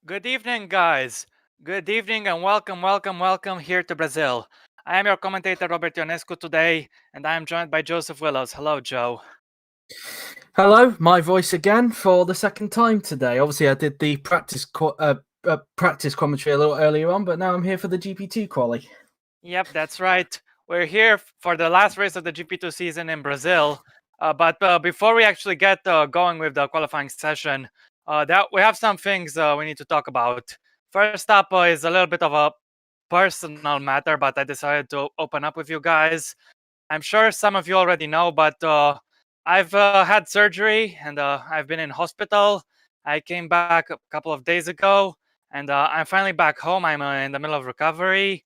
Good evening, guys. Good evening and welcome here to Brazil. I am your commentator Robert Ionescu today, and I am joined by Joseph Willows. Hello, Joe. Hello, my voice again for the second time today. Obviously, I did the practice commentary a little earlier on, but now I'm here for the GP2 quali. Yep, that's right. We're here for the last race of the GP2 season in Brazil. But before we actually get going with the qualifying session, that we have some things we need to talk about. First up is a little bit of a personal matter, but I decided to open up with you guys. I'm sure some of you already know, but I've had surgery and I've been in hospital. I came back a couple of days ago, and I'm finally back home. I'm in the middle of recovery.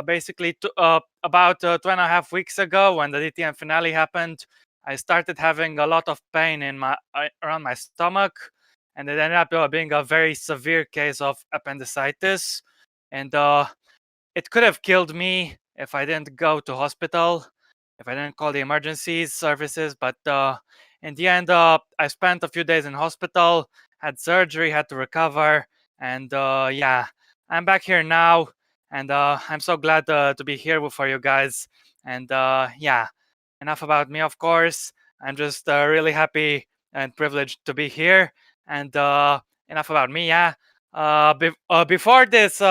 Basically, about 2.5 weeks ago, when the DTM finale happened, I started having a lot of pain in my around my stomach, and it ended up being a very severe case of appendicitis, and it could have killed me if I didn't go to hospital, if I didn't call the emergency services. But in the end, I spent a few days in hospital, had surgery, had to recover, and yeah, I'm back here now, and I'm so glad to be here for you guys. And yeah, enough about me, of course. I'm just really happy and privileged to be here. And enough about me, yeah. Before this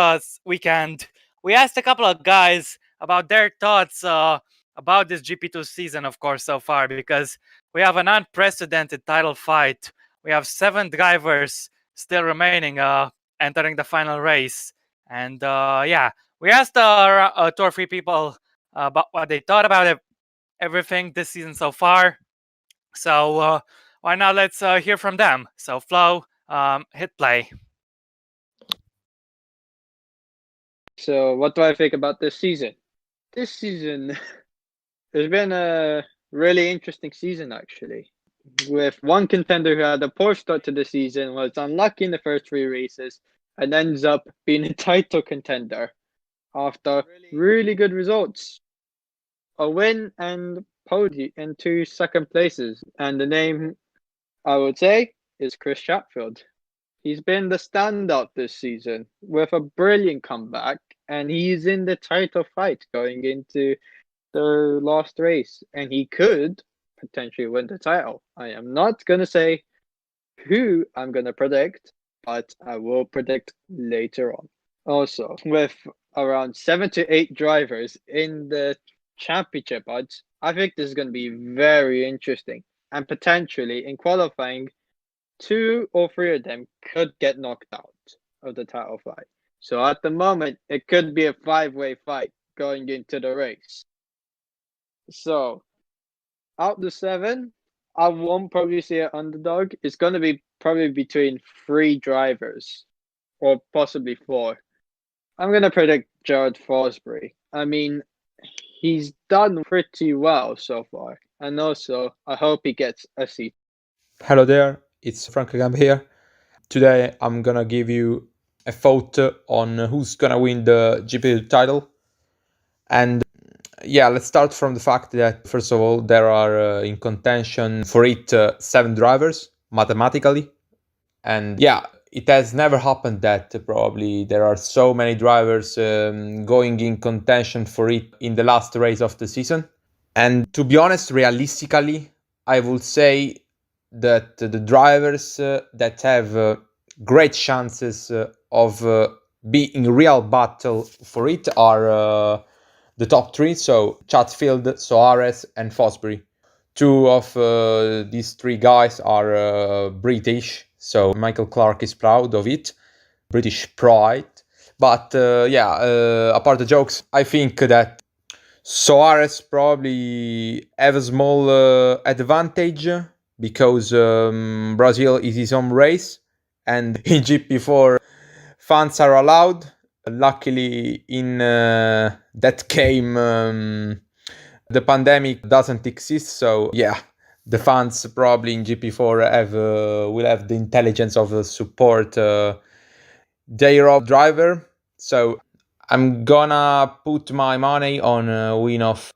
weekend, we asked a couple of guys about their thoughts about this GP2 season, of course, so far, because we have an unprecedented title fight. We have 7 drivers still remaining, entering the final race. And yeah, we asked 2 or 3 people about what they thought about it, everything this season so far. So why not let's hear from them. So Flo, hit play. So, what do I think about this season? This season has been a really interesting season, actually. With one contender who had a poor start to the season, was unlucky in the first 3 races, and ends up being a title contender after really good results. A win and podium and 2 second places. And the name I would say is Chris Chatfield. He's been the standout this season with a brilliant comeback, and he's in the title fight going into the last race, and he could potentially win the title. I am not going to say who I'm going to predict, but I will predict later on. Also, with around 7 to 8 drivers in the championship odds, I think this is going to be very interesting, and potentially in qualifying, 2 or 3 of them could get knocked out of the title fight. So at the moment, it could be a 5-way fight going into the race. So out of the 7, I won't probably see an underdog. It's going to be probably between 3 drivers or possibly 4. I'm going to predict Jared Forsberry. I mean, he's done pretty well so far. And also, I hope he gets a seat. Hello there, it's Frank Gamba here. Today I'm gonna give you a thought on who's gonna win the GP title. And yeah, let's start from the fact that first of all, there are in contention for it 7 drivers mathematically. And yeah, it has never happened that probably there are so many drivers going in contention for it in the last race of the season. And to be honest, realistically, I would say that the drivers that have great chances of being in real battle for it are the top 3, so Chatfield, Soares and Fosbury. 2 of these 3 guys are British, so Michael Clark is proud of it, British pride. But yeah, apart the jokes, I think that Soares probably have a small advantage because Brazil is his home race, and in GP4 fans are allowed. Luckily, in that game, the pandemic doesn't exist, so yeah, the fans probably in GP4 will have the intelligence of support their driver. So I'm gonna put my money on a win of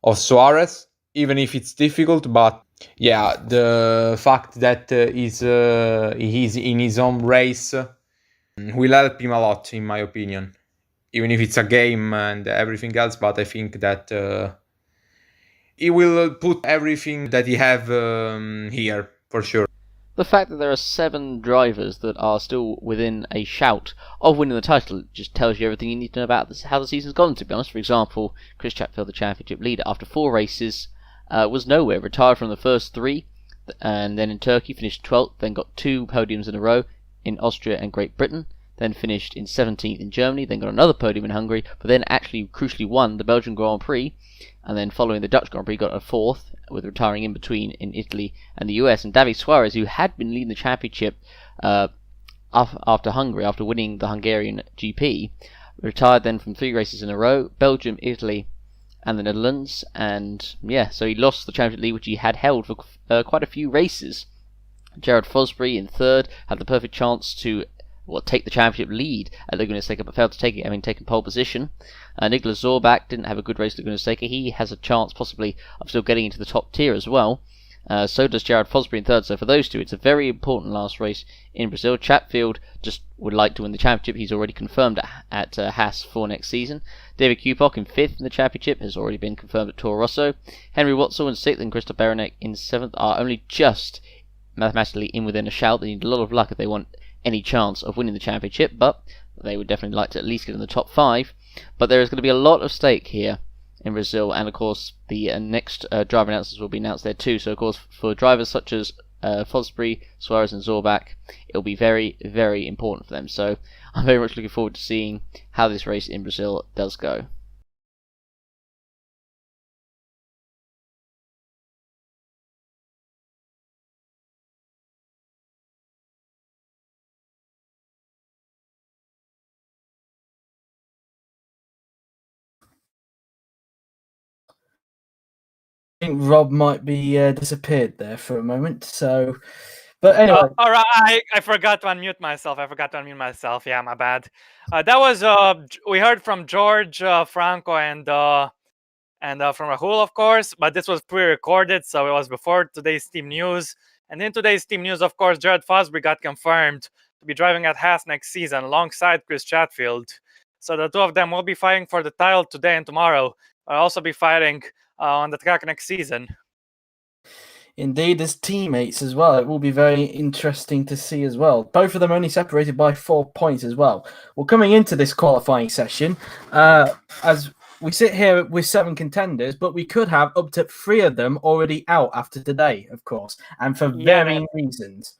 Soares, even if it's difficult. But yeah, the fact that he's in his own race will help him a lot, in my opinion. Even if it's a game and everything else, but I think that he will put everything that he have here, for sure. The fact that there are 7 drivers that are still within a shout of winning the title just tells you everything you need to know about how the season's gone, to be honest. For example, Chris Chatfield, the championship leader, after 4 races, was nowhere, retired from the first 3, and then in Turkey finished 12th, then got 2 podiums in a row in Austria and Great Britain, then finished in 17th in Germany, then got another podium in Hungary, but then actually crucially won the Belgian Grand Prix, and then following the Dutch Grand Prix got a 4th, with retiring in between in Italy and the US. And David Suarez, who had been leading the championship after Hungary, after winning the Hungarian GP, retired then from 3 races in a row, Belgium, Italy and the Netherlands, and yeah, so he lost the championship lead which he had held for quite a few races. Jared Fosbury in 3rd had the perfect chance to take the championship lead at Laguna Seca, but failed to take it, having taken pole position. Nicholas Zorbach didn't have a good race at Laguna Seca. He has a chance, possibly, of still getting into the top tier as well. So does Jared Fosbury in 3rd. So for those two, it's a very important last race in Brazil. Chatfield just would like to win the championship. He's already confirmed at Haas for next season. David Kupok in 5th in the championship has already been confirmed at Toro Rosso. Henry Watzel in 6th and Christoph Beranek in 7th are only just mathematically in within a shout. They need a lot of luck if they want any chance of winning the championship, but they would definitely like to at least get in the top 5. But there is going to be a lot of stake here in Brazil, and of course the next driver announcers will be announced there too. So of course for drivers such as Fosbury, Suarez and Zorbach, it will be very, very important for them. So I'm very much looking forward to seeing how this race in Brazil does go. I think Rob might be disappeared there for a moment. So, but anyway, all right, I forgot to unmute myself. Yeah, my bad. That was we heard from George, Franco, and from Rahul, of course. But this was pre-recorded, so it was before today's team news. And in today's team news, of course, Jared Fosbury got confirmed to be driving at Haas next season alongside Chris Chatfield. So the two of them will be fighting for the title today and tomorrow. I'll also be fighting on the track next season. Indeed, as teammates as well. It will be very interesting to see as well. Both of them only separated by 4 points as well. Well, coming into this qualifying session, as we sit here with 7 contenders, but we could have up to 3 of them already out after today, of course, and for varying reasons.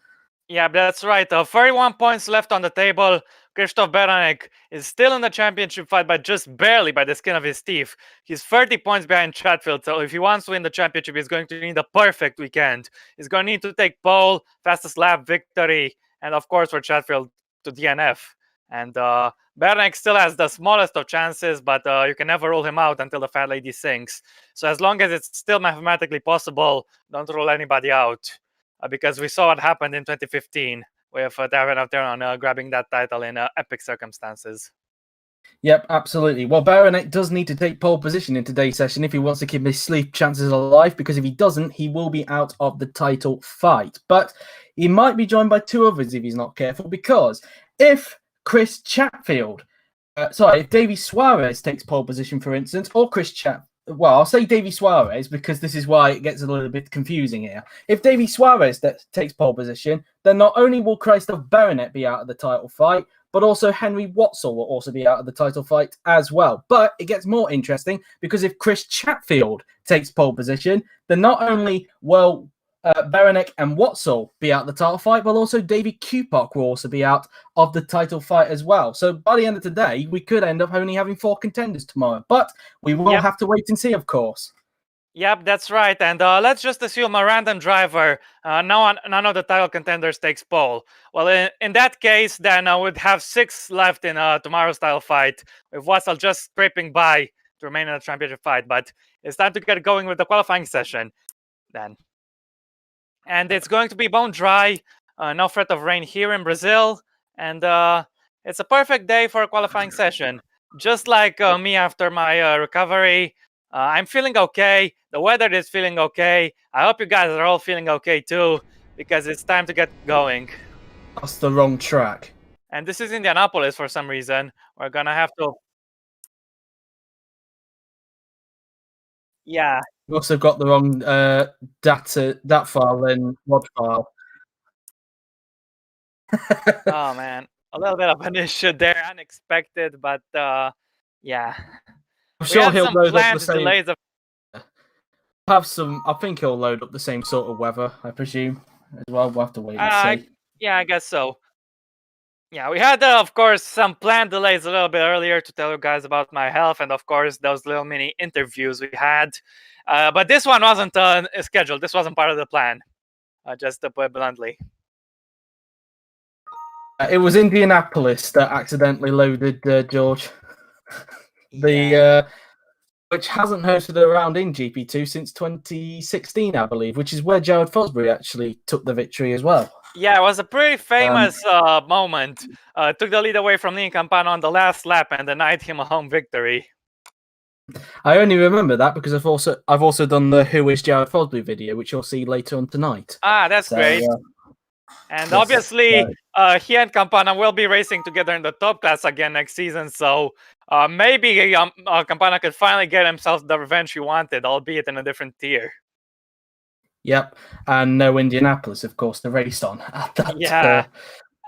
Yeah, that's right. 31 points left on the table. Christoph Beranek is still in the championship fight, but just barely by the skin of his teeth. He's 30 points behind Chatfield, so if he wants to win the championship, he's going to need a perfect weekend. He's going to need to take pole, fastest lap victory, and of course for Chatfield to DNF. And Beranek still has the smallest of chances, but you can never rule him out until the fat lady sings. So as long as it's still mathematically possible, don't rule anybody out. Because we saw what happened in 2015 with Darren Avteron grabbing that title in epic circumstances. Yep, absolutely. Well, Beranek does need to take pole position in today's session if he wants to keep his sleep chances alive, because if he doesn't, he will be out of the title fight. But he might be joined by 2 others if he's not careful, because if Chris Chatfield, if Davy Suarez takes pole position, for instance, or Chris Chatfield, well, I'll say Davy Suarez because this is why it gets a little bit confusing here. If Davy Suarez takes pole position, then not only will Christoph Beranek be out of the title fight, but also Henry Watzel will also be out of the title fight as well. But it gets more interesting because if Chris Chatfield takes pole position, then not only will Beranek and Watzel be out of the title fight, but also David Kupok will also be out of the title fight as well. So by the end of today, we could end up only having 4 contenders tomorrow, but we will have to wait and see, of course. Yep, that's right. And let's just assume a random driver, none of the title contenders takes pole. Well, in that case, then we'd have 6 left in tomorrow's title fight, with Watzel just scraping by to remain in the championship fight. But it's time to get going with the qualifying session then. And it's going to be bone dry, no threat of rain here in Brazil. And it's a perfect day for a qualifying session. Just like me after my recovery, I'm feeling okay. The weather is feeling okay. I hope you guys are all feeling okay too, because it's time to get going. That's the wrong track. And this is Indianapolis for some reason. We're gonna have to. Yeah. We also got the wrong dat file and mod file. Oh man, a little bit of an issue there, unexpected, but yeah. I'm We sure had he'll some load up the planned same. delays of. Have some. I think he'll load up the same sort of weather. I presume as well. We'll have to wait and see. Yeah, I guess so. Yeah, we had, of course, some planned delays a little bit earlier to tell you guys about my health, and of course, those little mini interviews we had. But this one wasn't scheduled. This wasn't part of the plan, just to put it bluntly. It was Indianapolis that accidentally loaded George. Yeah. Which hasn't hosted a round in GP2 since 2016, I believe, which is where Jared Fosbury actually took the victory as well. Yeah, it was a pretty famous moment. Took the lead away from Nick Campana on the last lap and denied him a home victory. I only remember that because I've also done the Who is Jared Fosbury video, which you'll see later on tonight. That's great. And obviously, he and Campana will be racing together in the top class again next season. So maybe Campana could finally get himself the revenge he wanted, albeit in a different tier. Yep, and no Indianapolis, of course, the race on at that. Yeah.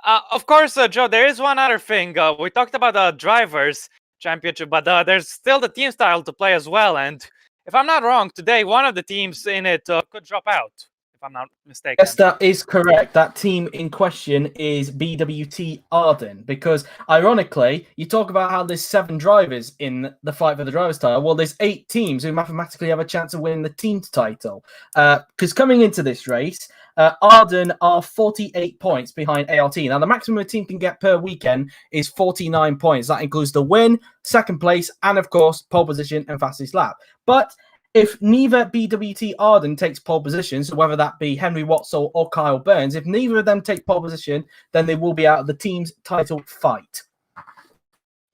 Of course, Joe, there is one other thing. We talked about the Drivers' Championship, but there's still the team style to play as well. And if I'm not wrong, today one of the teams in it could drop out, if I'm not mistaken. Yes, that is correct. That team in question is BWT Arden, because ironically, you talk about how there's 7 drivers in the fight for the driver's title. Well, there's 8 teams who mathematically have a chance of winning the team's title. Because coming into this race, Arden are 48 points behind ART. Now, the maximum a team can get per weekend is 49 points. That includes the win, second place, and of course, pole position and fastest lap. But if neither BWT Arden takes pole position, so whether that be Henry Watzel or Kyle Burns, if neither of them take pole position, then they will be out of the team's title fight.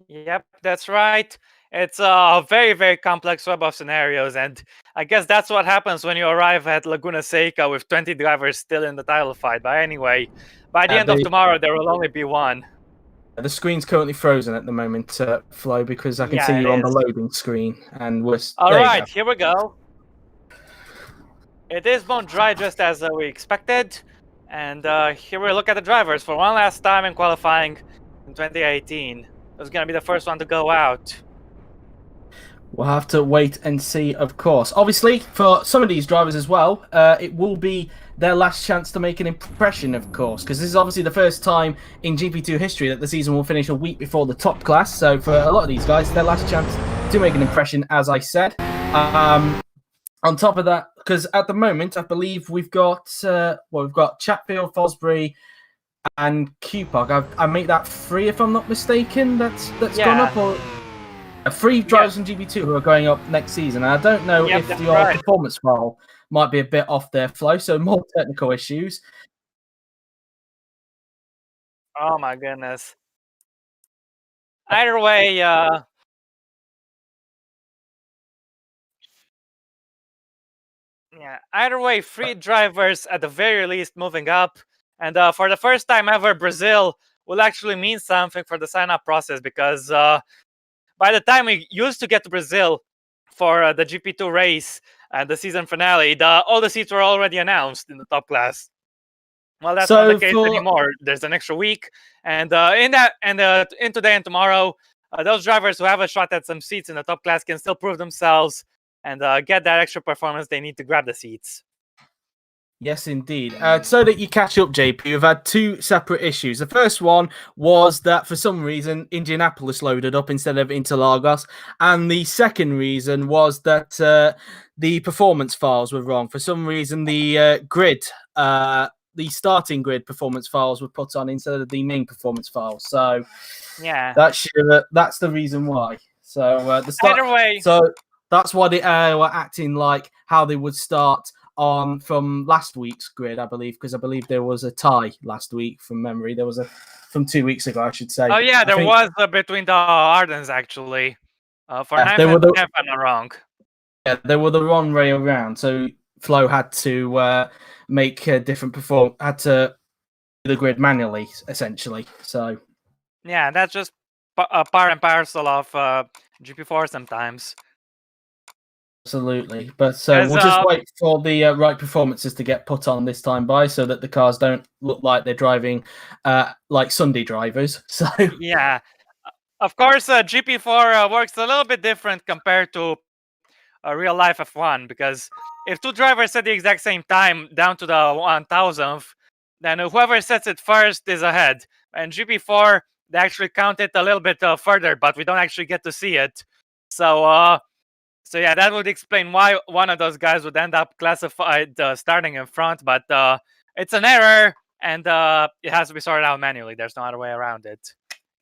Yep, that's right. It's a very, very complex web of scenarios, and I guess that's what happens when you arrive at Laguna Seca with 20 drivers still in the title fight. But anyway, by the end of tomorrow, there will only be one. The screen's currently frozen at the moment, Flo, because I can see you on the loading screen, and we're all right. Here we go. It is bone dry, just as we expected, and here we look at the drivers for one last time in qualifying in 2018. Who's gonna be the first one to go out? We'll have to wait and see, of course. Obviously, for some of these drivers as well, it will be their last chance to make an impression, of course, because this is obviously the first time in GP2 history that the season will finish a week before the top class. So for a lot of these guys, their last chance to make an impression, as I said. On top of that, because at the moment, I believe we've got Chatfield, Fosbury, and Q-Park. I make that 3, if I'm not mistaken. That's gone up, or 3 drivers from GP2 who are going up next season. And I don't know if your performance file might be a bit off their flow, so more technical issues. Oh my goodness. Either way, either way, 3 drivers at the very least moving up. And for the first time ever, Brazil will actually mean something for the sign-up process, because by the time we used to get to Brazil for the GP2 race and the season finale, all the seats were already announced in the top class. Well, that's not the case anymore. There's an extra week, and in today and tomorrow, those drivers who have a shot at some seats in the top class can still prove themselves and get that extra performance they need to grab the seats. Yes, indeed. So that you catch up, JP, we've had 2 separate issues. The first one was that for some reason Indianapolis loaded up instead of Interlagos, and the second reason was that the performance files were wrong. For some reason, the the starting grid performance files were put on instead of the main performance files. So yeah, that's the reason why. So either way, so that's why they were acting like how they would start on from last week's grid, I believe, because I believe there was a tie last week from memory. There was from 2 weeks ago, I should say. Oh yeah, there was between the Ardens actually. For 9th and 10th, I'm not wrong. Yeah, they were the wrong way around. So Flo had to make a different had to do the grid manually, essentially. So Yeah, that's just a part and parcel of GP4 sometimes. Absolutely, but As, we'll just wait for the right performances to get put on this time by, so that the cars don't look like they're driving like Sunday drivers. So Yeah, of course, GP4 works a little bit different compared to real life F1, because if two drivers set the exact same time down to the 1000th, then whoever sets it first is ahead. And GP4, they actually count it a little bit further, but we don't actually get to see it. So yeah, that would explain why one of those guys would end up classified starting in front, but it's an error, and it has to be sorted out manually. There's no other way around it.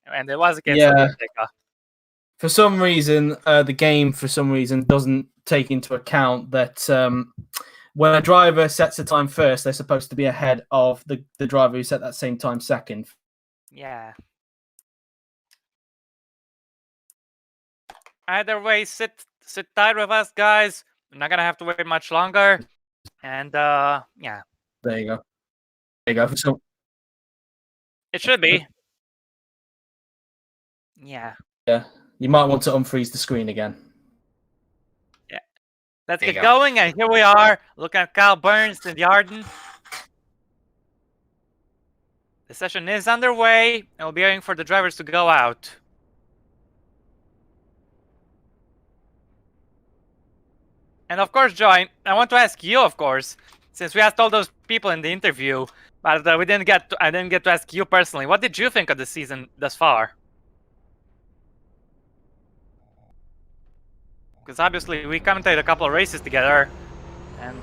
And it was against Atletica. For some reason, the game doesn't take into account that when a driver sets a time first, they're supposed to be ahead of the driver who set that same time second. Yeah. Either way, sit tight with us, guys. We're not gonna have to wait much longer. And yeah. There you go. There you go. So it should be. Yeah. Yeah. You might want to unfreeze the screen again. Yeah. Let's get going, and here we are. Look at Kyle Burns in the Arden. The session is underway, and we'll be waiting for the drivers to go out. And of course, Joe, I want to ask you, of course, since we asked all those people in the interview, but I didn't get to ask you personally. What did you think of the season thus far? Because obviously we commentated a couple of races together, and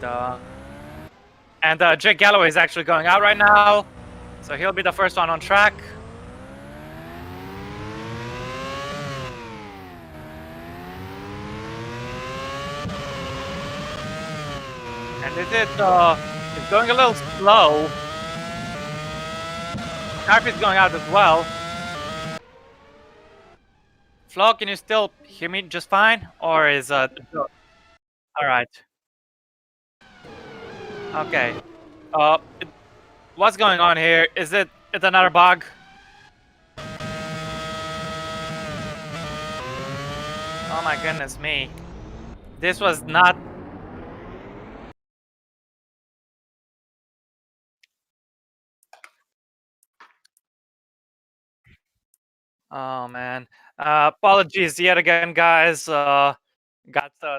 Jake Galloway is actually going out right now, so he'll be the first one on track. And it's going a little slow. Carpet's going out as well. Flo, can you still hear me just fine? Or is alright. Okay. What's going on here? Is it another bug? Oh my goodness me. This was not... Oh man. Apologies yet again, guys. Got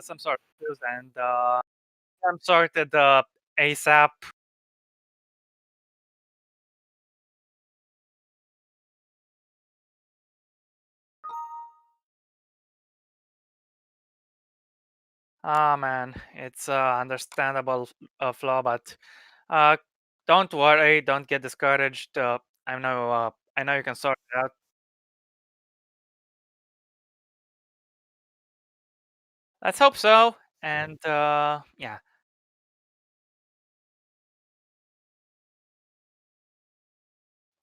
some sort of issues, and I'm sorted ASAP. Ah man, it's understandable flaw, but don't worry, don't get discouraged. I know you can sort it out. Let's hope so. And yeah.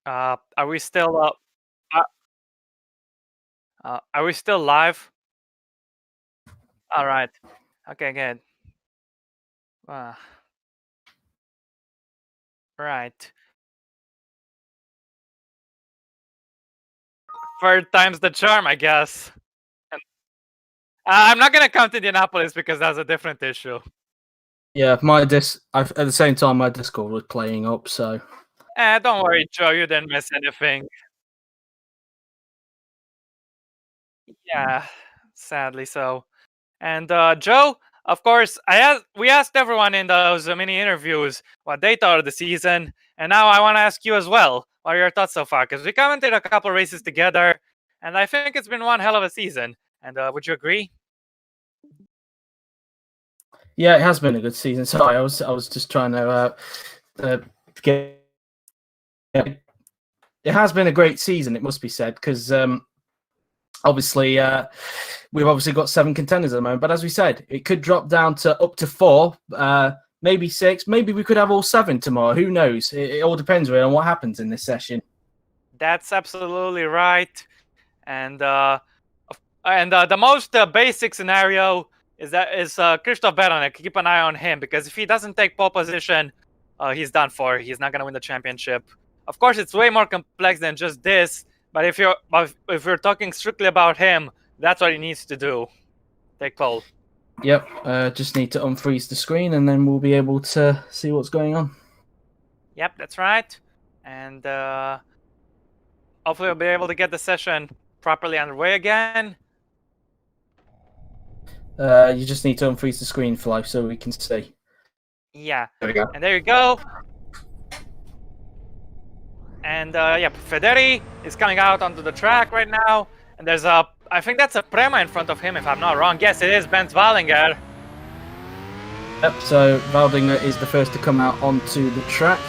Are we still live? All right. Okay, good. Right. Third time's the charm, I guess. And, I'm not gonna count Indianapolis because that's a different issue. Yeah, at the same time, my Discord was playing up, so. Don't worry, Joe. You didn't miss anything. Yeah, sadly so. And Joe, of course, we asked everyone in those mini interviews what they thought of the season, and now I want to ask you as well. What are your thoughts so far? Because we commented a couple races together, and I think it's been one hell of a season. And would you agree? Yeah, it has been a good season. Sorry, I was just trying to get. It has been a great season, it must be said, because obviously we've obviously got 7 contenders at the moment. But as we said, it could drop down to up to 4, maybe 6. Maybe we could have all 7 tomorrow. Who knows? It all depends really on what happens in this session. That's absolutely right. And the most basic scenario is Christoph Beranek. Keep an eye on him, because if he doesn't take pole position, he's done for. He's not going to win the championship. Of course, it's way more complex than just this, But if you're talking strictly about him, that's what he needs to do. Take pole. Yep, just need to unfreeze the screen and then we'll be able to see what's going on. Yep, that's right. And hopefully we'll be able to get the session properly underway again. You just need to unfreeze the screen, Fly, so we can see. Yeah. There we go. And there you go. And yeah, Federi is coming out onto the track right now. And there's I think that's a Prema in front of him, if I'm not wrong. Yes, it is Benz Wallinger. Yep, so Waldinger is the first to come out onto the track.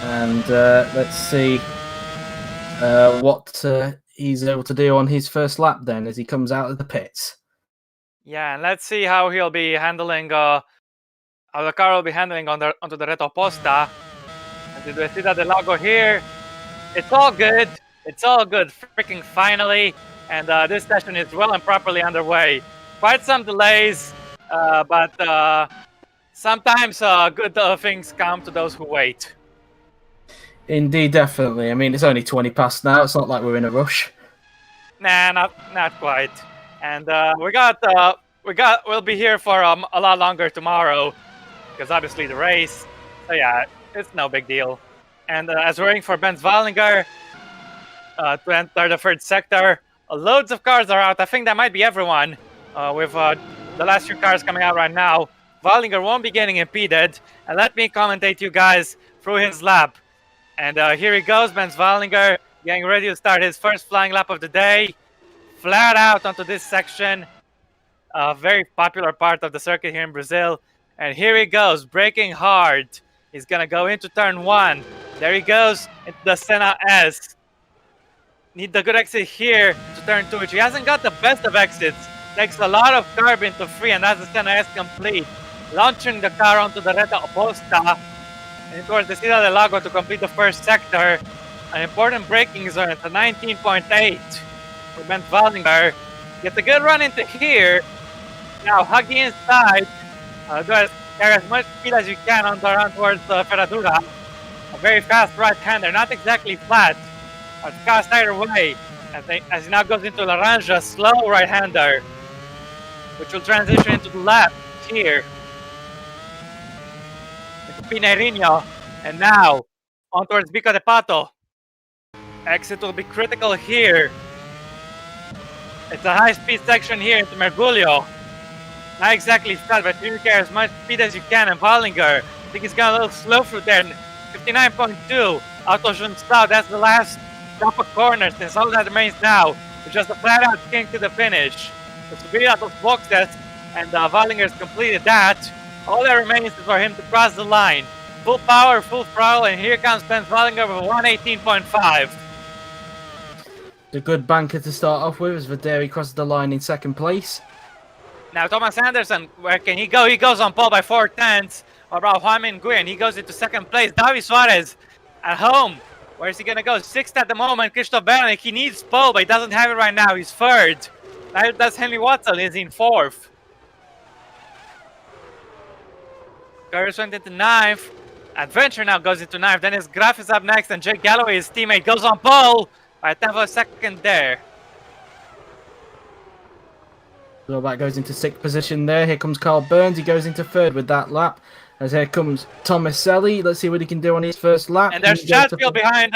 And let's see what he's able to do on his first lap then as he comes out of the pits. Yeah, and let's see how he'll be handling, how the car will be handling onto the Reto Posta. And did we see that the logo here? It's all good. It's all good, freaking finally. And this session is well and properly underway. Quite some delays, but sometimes good things come to those who wait. Indeed, definitely. I mean, it's only 20 past now. It's not like we're in a rush. Nah, not quite. And we'll be here for a lot longer tomorrow, because obviously the race. So yeah, it's no big deal. And as we're waiting for Benz Wallinger to enter the third sector, loads of cars are out. I think that might be everyone. With the last few cars coming out right now, Wallinger won't be getting impeded. And let me commentate you guys through his lap. And here he goes, Benz Wallinger, getting ready to start his first flying lap of the day. Flat out onto this section. A very popular part of the circuit here in Brazil. And here he goes, braking hard. He's going to go into turn 1. There he goes into the Senna S. Need the good exit here to turn 2, which he hasn't got the best of exits. Takes a lot of curb into 3, and that's the Senna S complete. Launching the car onto the Reta Oposta. And towards the Ciudad del Lago to complete the first sector. An important braking zone at 19.8 for Benz Wallinger. Gets a good run into here. Now hugging inside. Carry as much speed as you can on the run towards Ferradura. A very fast right-hander, not exactly flat, but fast either way. As he now goes into Laranja, slow right-hander, which will transition into the left here. It's Pineirinho, and now on towards Bico de Pato. Exit will be critical here. It's a high-speed section here into Mergulho. Not exactly fast, but you carry as much speed as you can. And Wallinger, I think he's got a little slow through there. 59.2. Auto Junção, that's the last drop of corner since all that remains now. It's just a flat-out king to the finish. It's a out of boxes, and Wallinger's completed that. All that remains is for him to cross the line. Full power, full throttle, and here comes Benz Wallinger with 118.5. The good banker to start off with as Federi crosses the line in second place. Now Thomas Anderson, where can he go? He goes on pole by 4/10. About Juan Nguyen, he goes into second place. Davi Suarez at home. Where is he gonna go? Sixth at the moment. Christoph Beranek, he needs pole, but he doesn't have it right now. He's third. That's Henry Watson, is in fourth. Curtis went into ninth. Adventure now goes into ninth. Dennis Graf is up next, and Jake Galloway, his teammate, goes on pole by a tenth of a second there. So that goes into sixth position there. Here comes Carl Burns. He goes into third with that lap. As here comes Tomaselli. Let's see what he can do on his first lap. And there's Chatfield behind,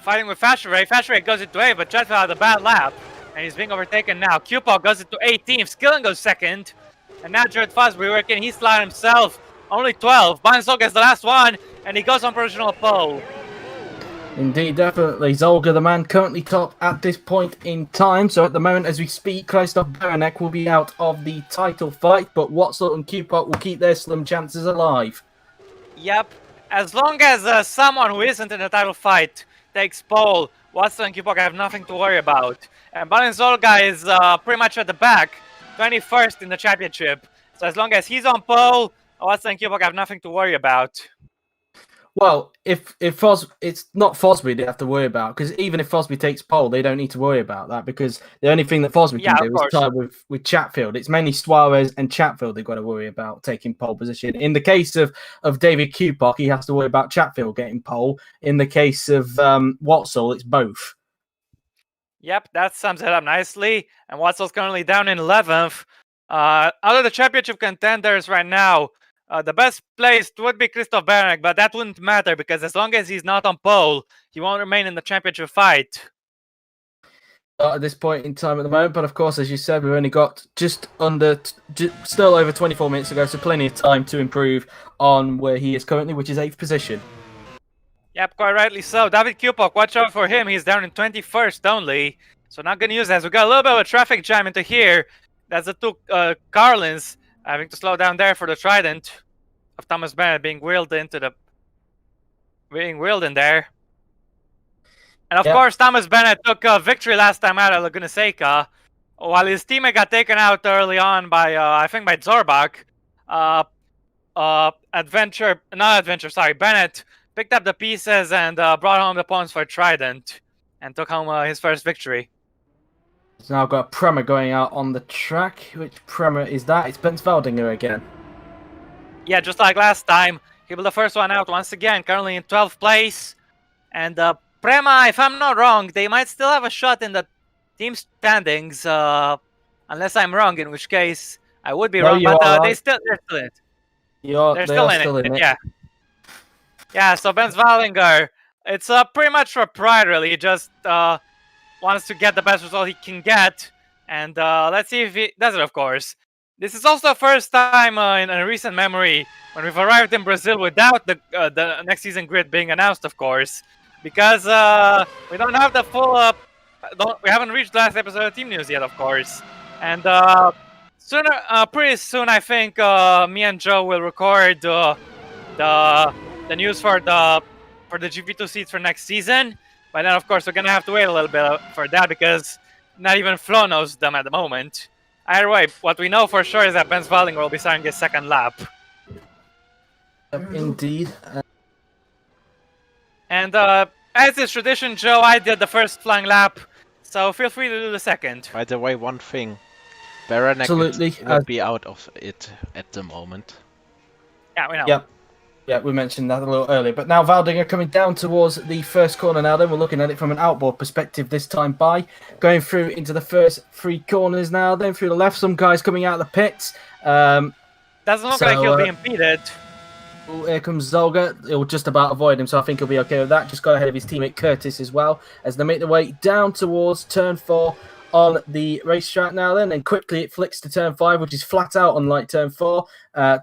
fighting with Fasheray. Fasheray goes into 8th, but Chatfield had a bad lap. And he's being overtaken now. Cupol goes into 18th. Skillen goes second. And now Jared Fosbury, where can he slide himself? Only 12. Bansol gets the last one, and he goes on provisional pole. Indeed, definitely. Zolga, the man, currently top at this point in time. So at the moment, as we speak, Christoph Beranek will be out of the title fight, but Watzel and Cupot will keep their slim chances alive. Yep. As long as someone who isn't in the title fight takes pole, Watzel and Cupot have nothing to worry about. And Zolga is pretty much at the back, 21st in the championship. So as long as he's on pole, Watzel and Cupot have nothing to worry about. Well, if it's not Fosbury they have to worry about, because even if Fosbury takes pole, they don't need to worry about that, because the only thing that Fosbury can do is tie with Chatfield. It's mainly Suarez and Chatfield they've got to worry about taking pole position. In the case of David Cupok, he has to worry about Chatfield getting pole. In the case of Watzel, it's both. Yep, that sums it up nicely. And Watsel's currently down in 11th. Out of the championship contenders right now, the best placed would be Christoph Beranek, but that wouldn't matter because as long as he's not on pole, he won't remain in the championship fight. At this point in time at the moment, but of course, as you said, we've only got just still over 24 minutes to go, so plenty of time to improve on where he is currently, which is 8th position. Yep, quite rightly so. David Kupok, watch out for him. He's down in 21st only, so not going to use that. So we got a little bit of a traffic jam into here. That's the two Carlins having to slow down there for the Trident of Thomas Bennett being wheeled in there. And of course, Thomas Bennett took a victory last time out at Laguna Seca, while his teammate got taken out early on by, I think, by Zorbach. Bennett picked up the pieces and brought home the points for Trident and took home his first victory. He's now got Prema going out on the track. Which Prema is that? It's Benz Valdinger again. Yeah, just like last time. He was the first one out once again, currently in 12th place. And Prema, if I'm not wrong, they might still have a shot in the team standings, unless I'm wrong, in which case I would be wrong, but they're still in it. They're still in it. Yeah, so Benz Valdinger, it's pretty much for pride, really. He just wants to get the best result he can get, and let's see if he does it, of course. This is also the first time in a recent memory when we've arrived in Brazil without the next season grid being announced, of course, because we don't have the full... we haven't reached the last episode of Team News yet, of course. And pretty soon, I think me and Joe will record the news for the GP2 seats for next season. But then, of course, we're gonna have to wait a little bit for that because not even Flo knows them at the moment. Either way, what we know for sure is that Benz Valdinger will be starting his second lap. Indeed. And as is tradition, Joe, I did the first flying lap, so feel free to do the second. By the way, one thing. Beranek will be out of it at the moment. Yeah, we know. Yep. Yeah, we mentioned that a little earlier. But now Valdinger coming down towards the first corner now. Then we're looking at it from an outboard perspective this time by. Going through into the first 3 corners now. Then through the left, some guys coming out of the pits. Doesn't look like he'll be impeded. Here comes Zolga. He'll just about avoid him, so I think he'll be okay with that. Just got ahead of his teammate Curtis as well as they make their way down towards turn 4 on the racetrack now then, and quickly it flicks to turn 5, which is flat out unlike turn 4.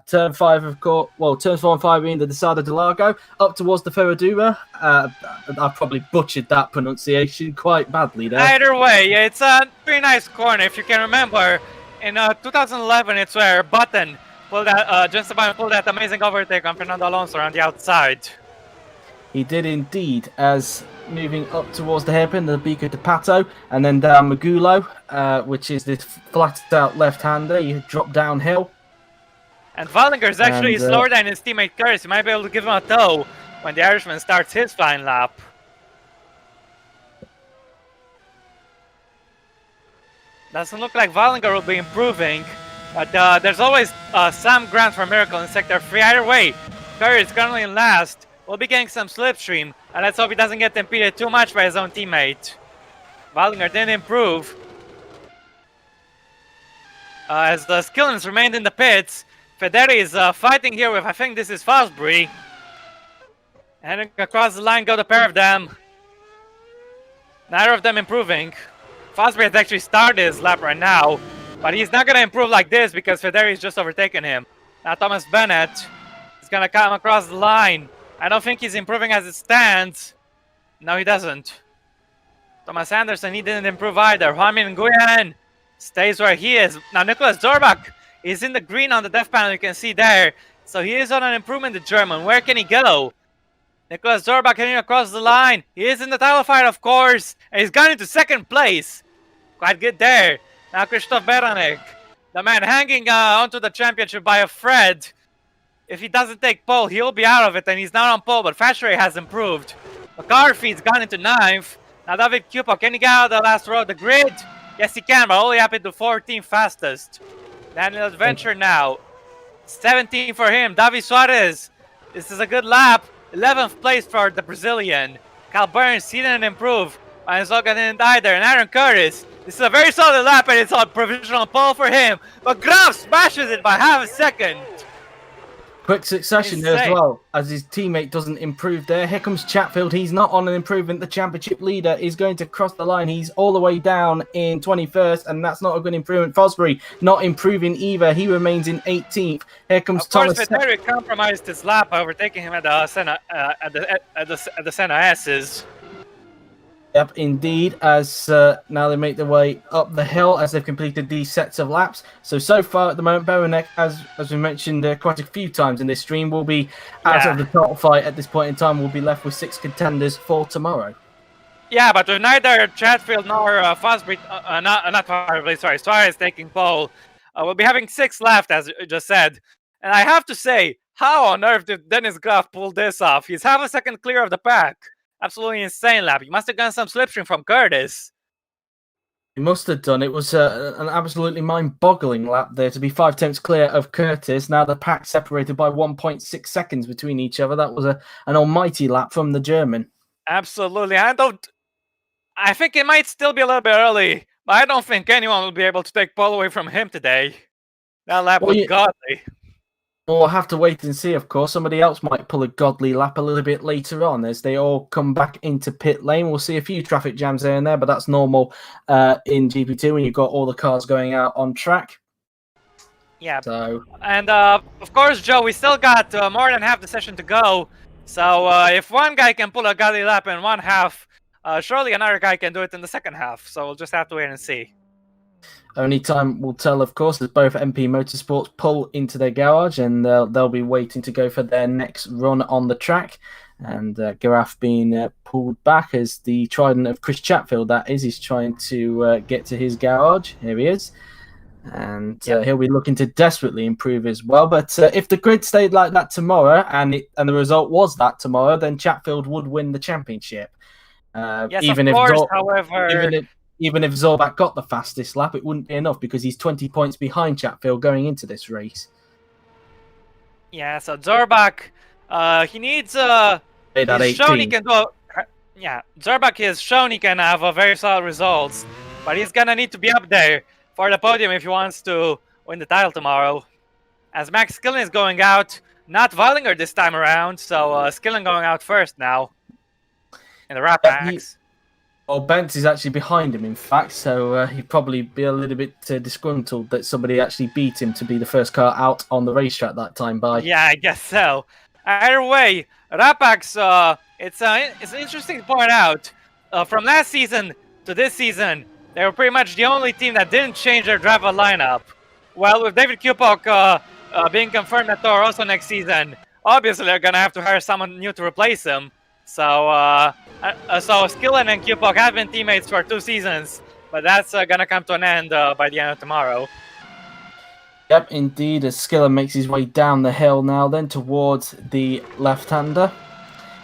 Turn 5, of course, well, turns 4 and 5 being the Desada de Lago, up towards the Ferradura. I probably butchered that pronunciation quite badly there. Either way, it's a pretty nice corner. If you can remember, in 2011, it's where Button pulled that, Esteban pulled that amazing overtake on Fernando Alonso on the outside. He did indeed, as moving up towards the hairpin, the Bico de Pato, and then down Magulo, which is this flat-out left-hander. You drop downhill. And Valdinger is actually slower than his teammate Curtis. He might be able to give him a tow when the Irishman starts his flying lap. Doesn't look like Valdinger will be improving, but there's always some ground for a miracle in Sector 3. Either way, Curtis currently in last. Will be getting some slipstream, and let's hope he doesn't get impeded too much by his own teammate. Valdinger didn't improve. As the Skillins remained in the pits, Federi is fighting here with, I think this is Fosbury. Heading across the line, go the pair of them. Neither of them improving. Fosbury has actually started his lap right now, but he's not going to improve like this because Federi has just overtaken him. Now Thomas Bennett is going to come across the line. I don't think he's improving as it stands. No, he doesn't. Thomas Anderson, he didn't improve either. Juan Nguyen stays where he is. Now Nicholas Zorbach is in the green on the death panel, you can see there. So he is on an improvement, the German. Where can he go? Nicholas Zorbach heading across the line. He is in the title fight, of course. And he's gone into second place. Quite good there. Now Christoph Beranek, the man hanging onto the championship by a thread. If he doesn't take pole, he'll be out of it, and he's not on pole, but Fashery has improved. McCarthy's gone into 9th. Now David Kupok, can he get out of the last row of the grid? Yes, he can, but only happened to 14th fastest. Daniel Adventure now. 17 for him. Davi Suarez. This is a good lap. 11th place for the Brazilian. Cal Burns, he didn't improve. Might as well get in either. And Aaron Curtis, this is a very solid lap and it's a provisional pole for him. But Graf smashes it by half a second. Quick succession there as well, as his teammate doesn't improve there. Here comes Chatfield. He's not on an improvement. The championship leader is going to cross the line. He's all the way down in 21st, and that's not a good improvement. Fosbury not improving either. He remains in 18th. Here comes Thomas. Of course, Vettori compromised his lap, overtaking him at the Senna S's. Yep, indeed, as now they make their way up the hill as they've completed these sets of laps. So far at the moment, Beranek, as we mentioned quite a few times in this stream, will be out of the title fight at this point in time. We'll be left with 6 contenders for tomorrow. Yeah, but with neither Chatfield nor Fosbury, not Fosbury, sorry, Suarez taking pole, we'll be having 6 left, as you just said. And I have to say, how on earth did Dennis Graf pull this off? He's half a second clear of the pack. Absolutely insane lap. He must have gotten some slipstream from Curtis. He must have done. It was an absolutely mind-boggling lap there to be 5 tenths clear of Curtis. Now the pack separated by 1.6 seconds between each other. That was an almighty lap from the German. Absolutely. I think it might still be a little bit early, but I don't think anyone will be able to take pole away from him today. That lap was godly. We'll have to wait and see, of course. Somebody else might pull a godly lap a little bit later on as they all come back into pit lane. We'll see a few traffic jams there and there, but that's normal in GP2 when you've got all the cars going out on track. Yeah. So, and of course, Joe, we still got more than half the session to go. So if one guy can pull a godly lap in one half, surely another guy can do it in the second half. So we'll just have to wait and see. Only time will tell, of course, as both MP Motorsports pull into their garage and they'll be waiting to go for their next run on the track. And Graf being pulled back as the trident of Chris Chatfield, that is, he's trying to get to his garage. Here he is. And he'll be looking to desperately improve as well. But if the grid stayed like that tomorrow and the result was that tomorrow, then Chatfield would win the championship. Yes, even of course, however... Even if Zorbach got the fastest lap, it wouldn't be enough because he's 20 points behind Chatfield going into this race. Yeah, so Zorbach, he needs he's shown he can do. Zorbach has shown he can have very solid results, but he's gonna need to be up there for the podium if he wants to win the title tomorrow. As Max Skillen is going out, not Wallinger this time around, so Skillen going out first now in the wrap packs. Well, Bentz is actually behind him, in fact, so he'd probably be a little bit disgruntled that somebody actually beat him to be the first car out on the racetrack that time by. Yeah, I guess so. Either way, Rapax, it's interesting to point out, from last season to this season, they were pretty much the only team that didn't change their driver lineup. Well, with David Kupok being confirmed at Toro Rosso next season, obviously they're going to have to hire someone new to replace him. So Skillen and Kupok have been teammates for 2 seasons, but that's going to come to an end by the end of tomorrow. Yep, indeed, as Skillen makes his way down the hill now then towards the left-hander,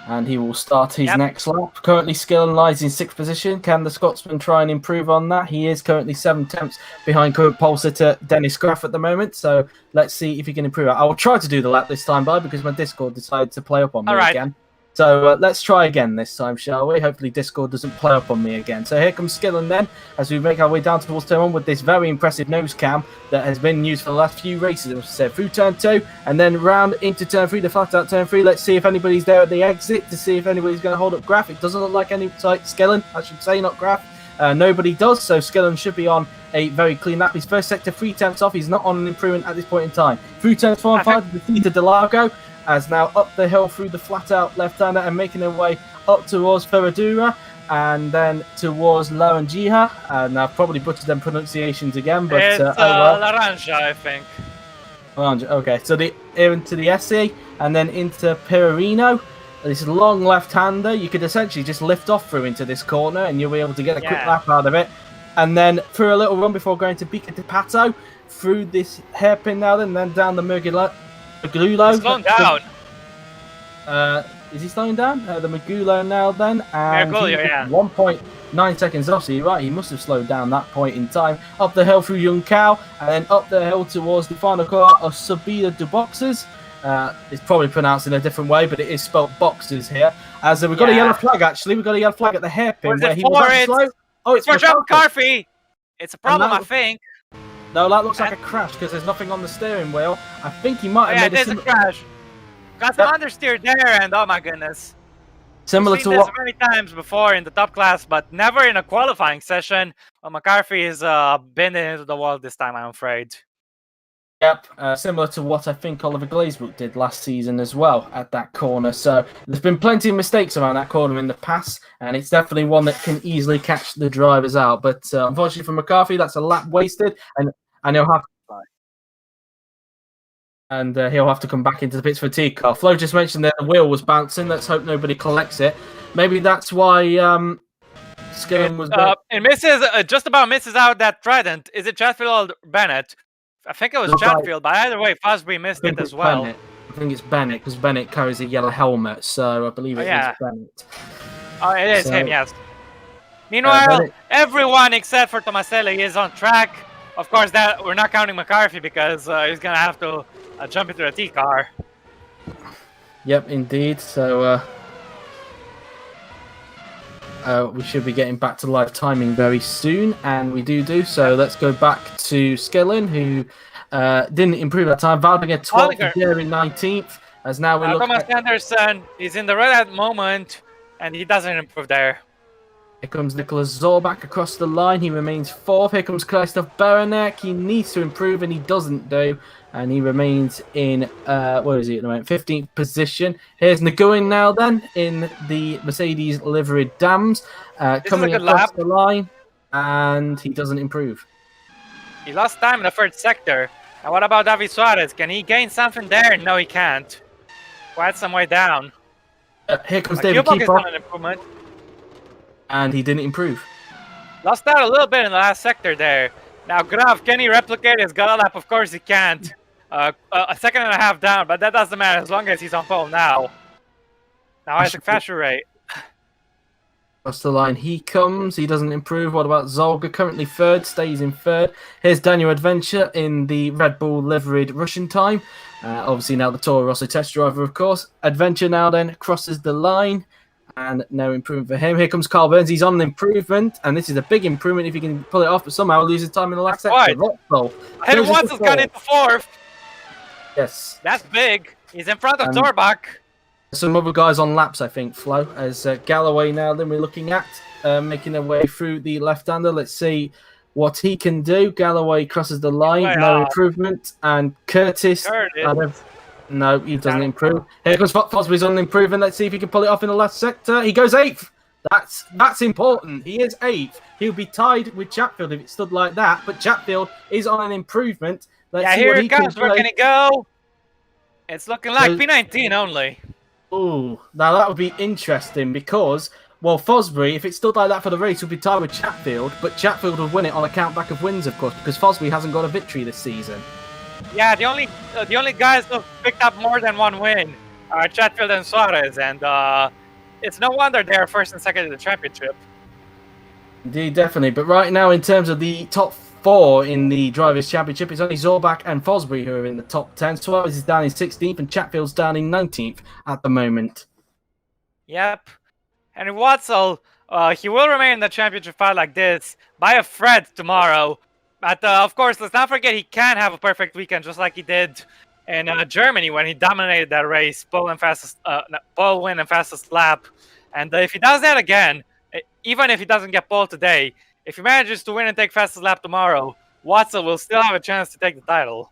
and he will start his next lap. Currently, Skillen lies in 6th position. Can the Scotsman try and improve on that? He is currently 7 tenths behind current pole sitter Dennis Graf at the moment, so let's see if he can improve. I will try to do the lap this time, because my Discord decided to play up on me again. So let's try again this time, shall we? Hopefully Discord doesn't play up on me again. So here comes Skillen then, as we make our way down towards turn 1 with this very impressive nose cam that has been used for the last few races. As I said, through turn 2 and then round into turn 3, the flat out turn 3. Let's see if anybody's there at the exit to see if anybody's going to hold up Graf. It doesn't look like any, Skillen, I should say, not Graf. Nobody does, so Skillen should be on a very clean lap. His first sector 3 tenths off. He's not on an improvement at this point in time. Through turns 4 and 5, the Theta Delago. As now up the hill through the flat-out left-hander and making their way up towards Ferradura and then towards Laranjija. And I've probably butchered them pronunciations again, but it's Laranja, I think. Laranja, okay. So into the SE and then into Perarino. This long left-hander, you could essentially just lift off through into this corner and you'll be able to get a quick lap out of it. And then through a little run before going to Bica de Pato, through this hairpin now, and then down the Magulo. He's slowing down. Is he slowing down? The Magulo now then. And 1.9 seconds off, so you're right, he must have slowed down that point in time. Up the hill through Young Cow, and then up the hill towards the final car of Subida de Boxers. It's probably pronounced in a different way, but it is spelled boxes here. As we've got a yellow flag, actually. We've got a yellow flag at the hairpin where he was slow. Oh, it's for John McCarthy. It's a problem, I think. No, that looks like a crash because there's nothing on the steering wheel. I think he might have made a crash. Got some understeer there, and oh my goodness. Similar to what many times before in the top class, but never in a qualifying session. Well, McCarthy is bending into the wall this time, I'm afraid. Yep, similar to what I think Oliver Glazebrook did last season as well at that corner. So there's been plenty of mistakes around that corner in the past, and it's definitely one that can easily catch the drivers out. But unfortunately for McCarthy, that's a lap wasted, and he'll have he'll have to come back into the pits for a T-car. Flo just mentioned that the wheel was bouncing. Let's hope nobody collects it. Maybe that's why Skillen was... It misses, just about misses out that Trident. Is it Chatfield or Bennett? I think it was Chatfield, but either way, Fosbury missed it as well. Bennett. I think it's Bennett, because Bennett carries a yellow helmet, so I believe it is Bennett. Oh, it is him, yes. Meanwhile, everyone except for Tomaselli is on track. Of course, that we're not counting McCarthy because he's going to have to jump into the T-car. Yep, indeed. So we should be getting back to live timing very soon, and we do. So let's go back to Skillen, who didn't improve that time. Valding at 12th, Jerry 19th. As now we look Thomas Anderson is in the red at the moment, and he doesn't improve there. Here comes Nicholas Zorbach across the line. He remains 4th. Here comes Christoph Baranek. He needs to improve, and he doesn't do. And he remains in, where is he at the moment? 15th position. Here's Nguyen now then in the Mercedes livery Dams. Coming across the line, and he doesn't improve. He lost time in the first sector. And what about David Suarez? Can he gain something there? No, he can't. Quite some way down. Here comes David Keeper. An improvement. And he didn't improve. Lost out a little bit in the last sector there. Now Graf, can he replicate his Gala lap? Of course he can't. A second and a half down, but that doesn't matter as long as he's on pole now. Now Isaac Fasheray. Across the line he comes. He doesn't improve. What about Zolga? Currently 3rd, stays in 3rd. Here's Daniel Adventure in the Red Bull liveried Russian time. Obviously now the Toro Rosso test driver, of course. Adventure now then crosses the line. And no improvement for him. Here comes Carl Burns. He's on an improvement, and this is a big improvement if he can pull it off, but somehow loses time in the last sector. And Watson's got into 4th. Yes. That's big. He's in front of Zorbach. Some other guys on laps, I think, Flo. As Galloway now then we're looking at making their way through the left-hander. Let's see what he can do. Galloway crosses the line. No improvement. And Curtis. No, he doesn't improve. Here comes Fosbury's on improvement. Let's see if he can pull it off in the last sector. He goes 8th. That's important. He is 8th. He'll be tied with Chatfield if it stood like that. But Chatfield is on an improvement. Let's see here what it comes. Where can he go? It's looking like P19 only. Ooh, now that would be interesting because, well, Fosbury, if it stood like that for the race, would be tied with Chatfield. But Chatfield would win it on account back of wins, of course, because Fosbury hasn't got a victory this season. Yeah, the only guys who picked up more than one win are Chatfield and Suarez, and it's no wonder they're 1st and 2nd in the championship. Indeed, definitely. But right now, in terms of the top 4 in the Drivers' Championship, it's only Zorbach and Fosbury who are in the top 10. Suarez is down in 16th, and Chatfield's down in 19th at the moment. Yep. And Watzel, he will remain in the championship fight like this by a thread tomorrow. But, of course, let's not forget he can have a perfect weekend just like he did in Germany when he dominated that race, pole win and fastest lap. And if he does that again, even if he doesn't get pole today, if he manages to win and take fastest lap tomorrow, Watson will still have a chance to take the title.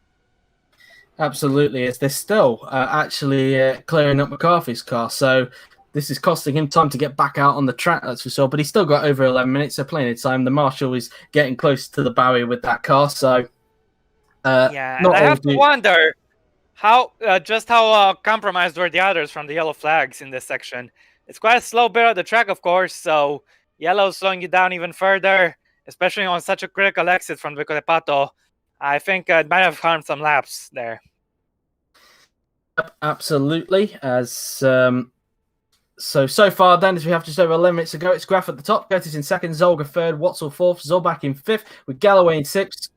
Absolutely. As they're still actually clearing up McCarthy's car. So this is costing him time to get back out on the track, that's for sure. But he's still got over 11 minutes, so plenty of time. The Marshal is getting close to the barrier with that car. So, I have to wonder how compromised were the others from the yellow flags in this section. It's quite a slow bit of the track, of course. So yellow slowing you down even further, especially on such a critical exit from Vico de Pato. I think it might have harmed some laps there. Absolutely. As So far then, as we have just over 11 minutes to go, it's Graf at the top, Curtis in 2nd, Zolga 3rd, Watzel 4th, Zorbach in 5th, with Galloway in 6th.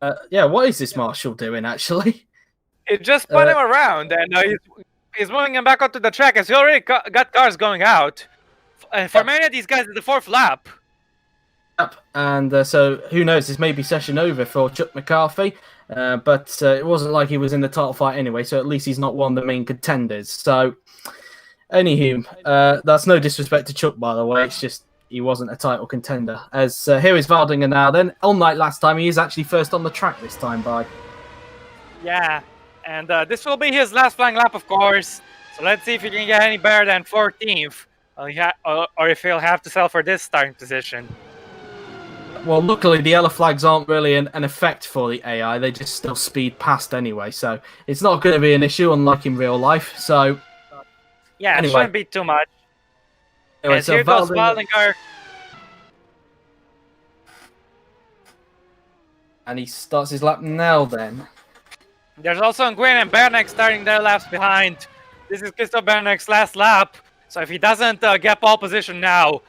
What is this Marshall doing, actually? It just spun him around, and he's moving him back onto the track as he already got cars going out. And for many of these guys, it's the 4th lap. Yep, and so who knows? This may be session over for Chuck McCarthy, but it wasn't like he was in the title fight anyway, so at least he's not one of the main contenders. So, anywho, that's no disrespect to Chuck, by the way. It's just he wasn't a title contender. As here is Valdinger now. Then, unlike last time, he is actually first on the track this time by. Yeah, and this will be his last flying lap, of course. So let's see if he can get any better than 14th, or if he'll have to sell for this starting position. Well, luckily the yellow flags aren't really an effect for the AI. They just still speed past anyway, so it's not going to be an issue, unlike in real life. So, yeah, anyway. It shouldn't be too much. Anyway, so here goes Valdinger. And he starts his lap now then. There's also Nguyen and Bernek starting their laps behind. This is Christoph Bernek's last lap. So if he doesn't get pole position now,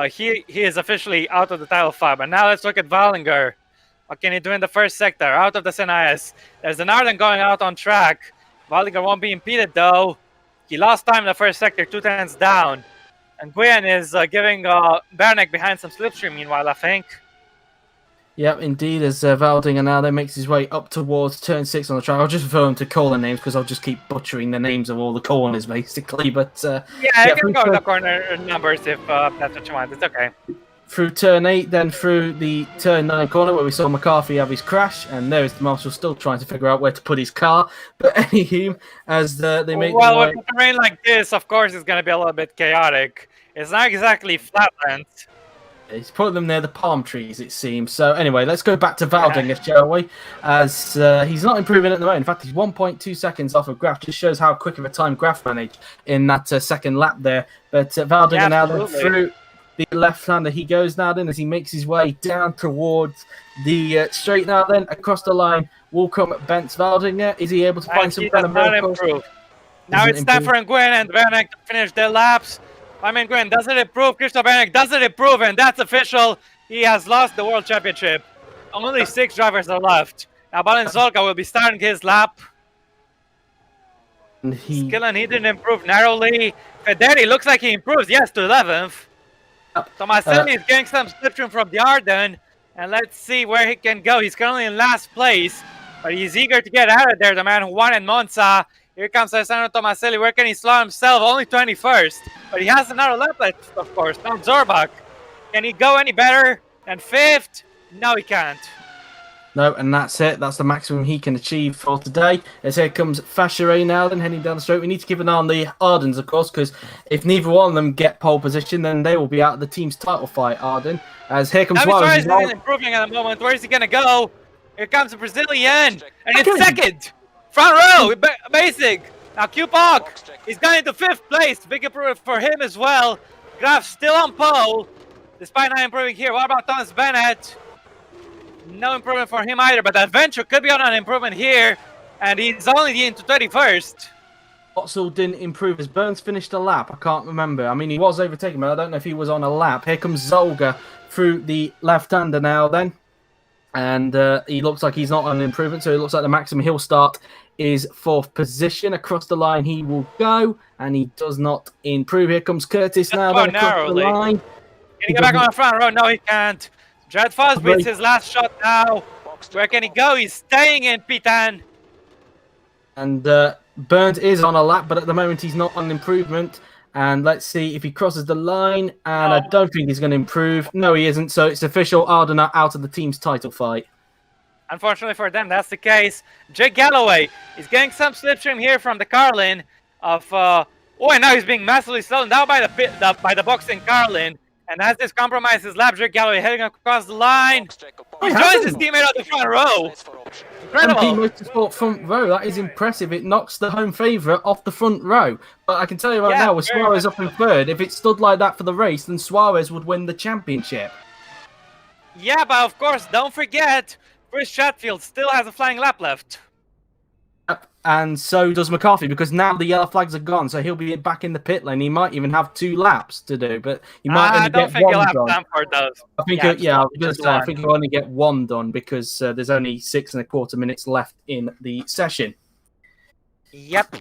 he is officially out of the title fight. But now let's look at Valdinger. What can he do in the first sector? Out of the Sinais. There's an Arden going out on track. Valdinger won't be impeded though. He lost time in the first sector, 2 tenths down. And Nguyen is giving Bernek behind some slipstream meanwhile, I think. Yep, indeed, as Valdinger now then makes his way up towards turn 6 on the track. I'll just refer him to corner names because I'll just keep butchering the names of all the corners, basically. But yeah, you can go with the corner numbers if that's what you want. It's okay. Through turn 8, then through the turn 9 corner where we saw McCarthy have his crash, and there is the marshal still trying to figure out where to put his car. But anywho, as they make well, with a terrain like this, of course, it's going to be a little bit chaotic. It's not exactly flatland. He's put them near the palm trees, it seems. So anyway, let's go back to Valdinger, shall we? As he's not improving at the moment. In fact, he's 1.2 seconds off of Graf. Just shows how quick of a time Graf managed in that second lap there. But Valdinger now then through the left-hander. He goes now then as he makes his way down towards the straight now then. Across the line will come Bence Valdinger. Is he able to find some kind of miracle? Now it's time for Nguyen and Bernek to finish their laps. I mean, Nguyen, does it improve? Christoph Bernek, does it improve? And that's official. He has lost the World Championship. Only 6 drivers are left. Now, Balin Zolka will be starting his lap. Skillen, he didn't improve narrowly. Federi looks like he improves, yes, to 11th. Tomaselli is getting some slipstream from the Arden. And let's see where he can go. He's currently in last place. But he's eager to get out of there, the man who won in Monza. Here comes Alessandro Tomaselli. Where can he slow himself? Only 21st. But he has another lap left, of course. Now Zorbach. Can he go any better than 5th? No, he can't. No, and that's it. That's the maximum he can achieve for today. As here comes Facheret now, then heading down the straight. We need to keep an eye on the Ardens, of course, because if neither one of them get pole position, then they will be out of the team's title fight, Arden. As here comes Suarez isn't improving at the moment. Where is he going to go? Here comes the Brazilian. And it's second. Front row, basic. Now Q-Park, he's going into 5th place. Big improvement for him as well. Graf still on pole, despite not improving here. What about Thomas Bennett? No improvement for him either, but Adventure could be on an improvement here. And he's only into 31st. Watzel didn't improve as Burns finished a lap. I can't remember. I mean, he was overtaken, but I don't know if he was on a lap. Here comes Zolga through the left-hander now then. And he looks like he's not on an improvement, so it looks like the maximum he'll start is 4th position. Across the line he will go, and he does not improve. Here comes Curtis now. Then across the line. Can he get back on the front row? No, he can't. Dread Fosbeat's his last shot now. Where can he go? He's staying in P10. And Burns is on a lap, but at the moment he's not on improvement. And let's see if he crosses the line. And I don't think he's going to improve. No, he isn't. So it's official. Arden are out of the team's title fight. Unfortunately for them, that's the case. Jake Galloway is getting some slipstream here from the Carlin of... and now he's being massively slowed down by the boxing Carlin. And as this compromises his lap, Jake Galloway heading across the line. He joins his teammate on the front row. Incredible. MP Motorsport front row. That is impressive. It knocks the home favourite off the front row. But I can tell you right now, with Suarez up in 3rd, if it stood like that for the race, then Suarez would win the championship. Yeah, but of course, don't forget, Chris Chatfield still has a flying lap left. And so does McCarthy, because now the yellow flags are gone, so he'll be back in the pit lane. He might even have 2 laps to do, but he might only get 1 done. I don't think he'll have time for those. I think he'll only get 1 done because there's only 6 1/4 minutes left in the session. Yep.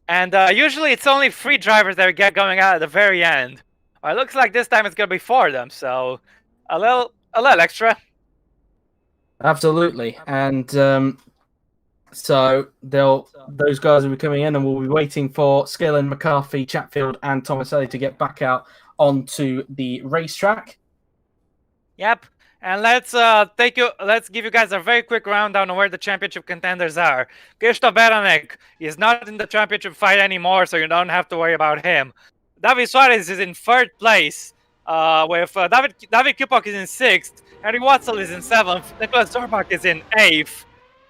And usually it's only 3 drivers that we get going out at the very end. Well, it looks like this time it's going to be 4 of them, so a little extra. Absolutely. And so those guys will be coming in, and we'll be waiting for Skillen, McCarthy, Chatfield, and Tomaselli to get back out onto the racetrack. Yep. And let's give you guys a very quick rundown on where the championship contenders are. Krzysztof Beranek is not in the championship fight anymore, so you don't have to worry about him. David Suarez is in 3rd place, with David Kupok is in 6th, Henry Watzel is in 7th, Nicholas Zorbach is in 8th,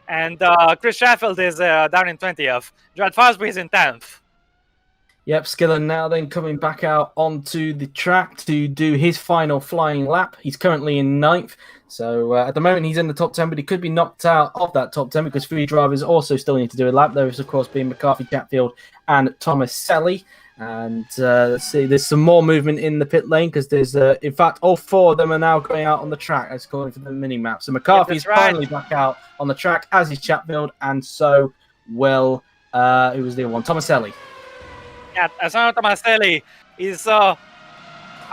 and Chris Sheffield is down in 20th. Gerard Fosbury is in 10th. Yep, Skillen now then coming back out onto the track to do his final flying lap. He's currently in 9th. So at the moment he's in the top 10, but he could be knocked out of that top 10 because 3 drivers also still need to do a lap. There is, of course, being McCarthy, Chatfield, and Tomaselli. And let's see, there's some more movement in the pit lane because there's, in fact, all 4 of them are now going out on the track, as according to the mini map. So McCarthy's finally back out on the track, as is Chatfield, and so will, who was the other one? Tomaselli. Yeah, Asano Tomaselli is,